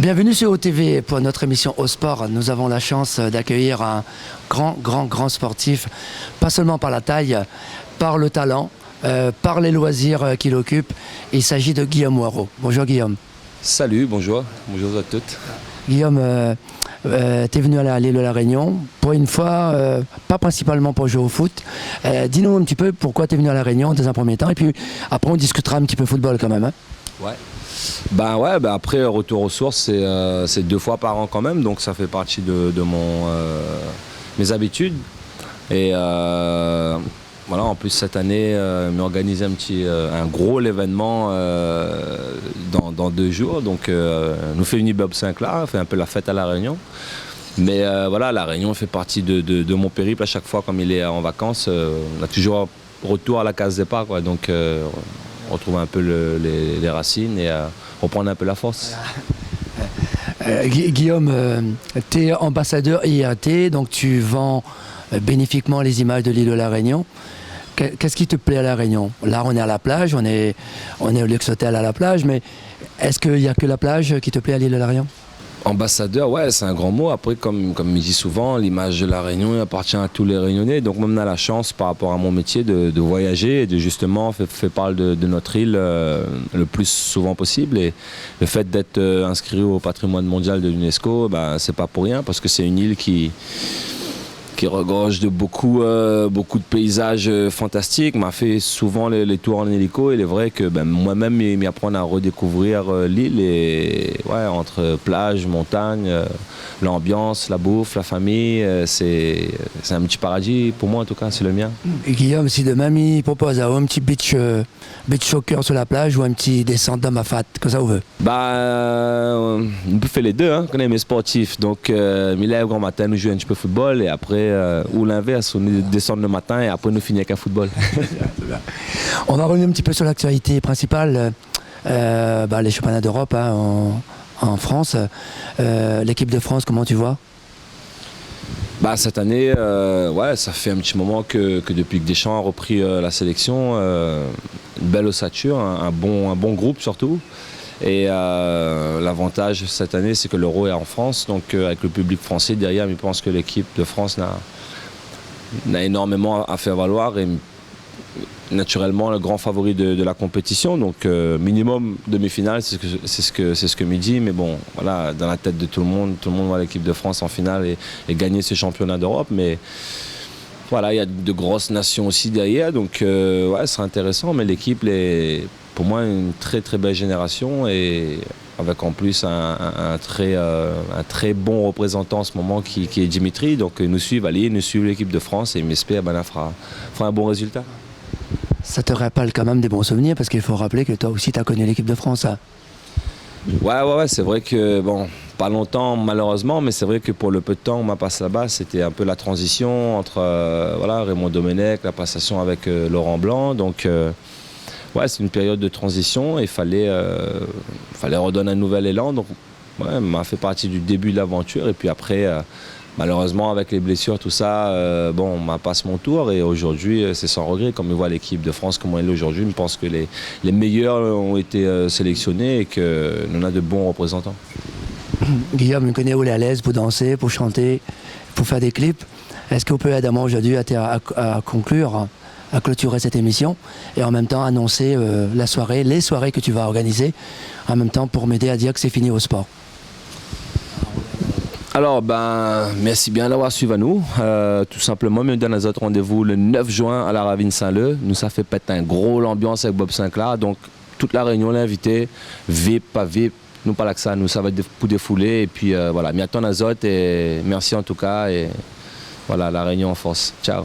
Bienvenue sur OTV pour notre émission Au Sport. Nous avons la chance d'accueillir un grand sportif, pas seulement par la taille, par le talent, par les loisirs qu'il occupe. Il s'agit de Guillaume Waro. Bonjour Guillaume. Salut, bonjour à toutes. Guillaume, tu es venu à l'île de la Réunion pour une fois, pas principalement pour jouer au foot. Dis-nous un petit peu pourquoi tu es venu à la Réunion dans un premier temps et puis après on discutera un petit peu football quand même. Hein. Ouais. Après retour aux sources, c'est 2 fois par an quand même, donc ça fait partie de mes habitudes. Et voilà, en plus cette année, m'organiser un gros événement dans 2 jours. Donc nous fait Unibob Saint-Clar, fait un peu la fête à la Réunion. Mais voilà, la Réunion fait partie de mon périple à chaque fois, comme il est en vacances. On a toujours retour à la case départ, quoi. Donc retrouver un peu les racines et reprendre un peu la force. Guillaume, tu es ambassadeur IRT, donc tu vends bénéfiquement les images de l'île de la Réunion. Qu'est-ce qui te plaît à la Réunion? Là, on est à la plage, on est au Luxe Hotel à la plage, mais est-ce qu'il n'y a que la plage qui te plaît à l'île de la Réunion? Ambassadeur, ouais, c'est un grand mot. Après, comme il dit souvent, l'image de la Réunion appartient à tous les Réunionnais. Donc, moi, on a la chance, par rapport à mon métier, de voyager et de justement faire parler de notre île le plus souvent possible. Et le fait d'être inscrit au patrimoine mondial de l'UNESCO, c'est pas pour rien, parce que c'est une île qui regorge de beaucoup de paysages fantastiques. M'a fait souvent les tours en hélico. Il est vrai que moi-même, il m'apprend à redécouvrir l'île. Et ouais, entre plage, montagne, l'ambiance, la bouffe, la famille, c'est un petit paradis pour moi en tout cas, c'est le mien. Et Guillaume, si demain il propose un petit beach soccer sur la plage ou un petit descente d'homme à fat, que ça vous veut? On peut faire les deux, hein, quand on est sportif. Donc, il lève grand matin, nous jouons un petit peu de football et après, ou l'inverse, on descend le matin et après, nous finissons avec un football. On va revenir un petit peu sur l'actualité principale, les championnats d'Europe en France. L'équipe de France, comment tu vois? Cette année, ça fait un petit moment que depuis que Deschamps a repris la sélection, une belle ossature, un bon groupe surtout. Et l'avantage cette année, c'est que l'Euro est en France, donc avec le public français derrière, je pense que l'équipe de France n'a énormément à faire valoir et naturellement le grand favori de la compétition. Donc minimum demi-finale, c'est ce que me dit. Mais bon, voilà, dans la tête de tout le monde voit l'équipe de France en finale et gagner ce championnat d'Europe. Mais voilà, il y a de grosses nations aussi derrière, donc ce sera intéressant. Mais l'équipe est pour moi une très très belle génération et avec en plus un très bon représentant en ce moment qui est Dimitri. Donc nous suivons l'équipe de France et j'espère qu'elle fera un bon résultat. Ça te rappelle quand même des bons souvenirs parce qu'il faut rappeler que toi aussi tu as connu l'équipe de France. Hein. Ouais, c'est vrai que, pas longtemps malheureusement, mais c'est vrai que pour le peu de temps on m'a passé là-bas, c'était un peu la transition entre Raymond Domenech, la passation avec Laurent Blanc. Donc c'est une période de transition et il fallait redonner un nouvel élan. Donc m'a fait partie du début de l'aventure et puis après malheureusement avec les blessures tout ça, on m'a passé mon tour et aujourd'hui c'est sans regret. Comme je vois l'équipe de France comment elle est aujourd'hui, je pense que les meilleurs ont été sélectionnés et que nous avons de bons représentants. Guillaume, vous connaissez où est à l'aise pour danser, pour chanter, pour faire des clips. Est-ce que vous pouvez aider moi aujourd'hui à conclure, à clôturer cette émission et en même temps annoncer les soirées que tu vas organiser, en même temps pour m'aider à dire que c'est fini au sport? Alors, merci bien d'avoir suivi à nous. Tout simplement, nous donnons notre rendez-vous le 9 juin à la Ravine Saint-Leu. Nous, ça fait peut-être un gros l'ambiance avec Bob Saint-Clar. Donc, toute la Réunion l'a invité, VIP, pas VIP. Nous, pas là que ça. Nous, ça va être pour défouler. Et puis, voilà, m'y attend à Azote et merci en tout cas. Et voilà, la Réunion en force. Ciao.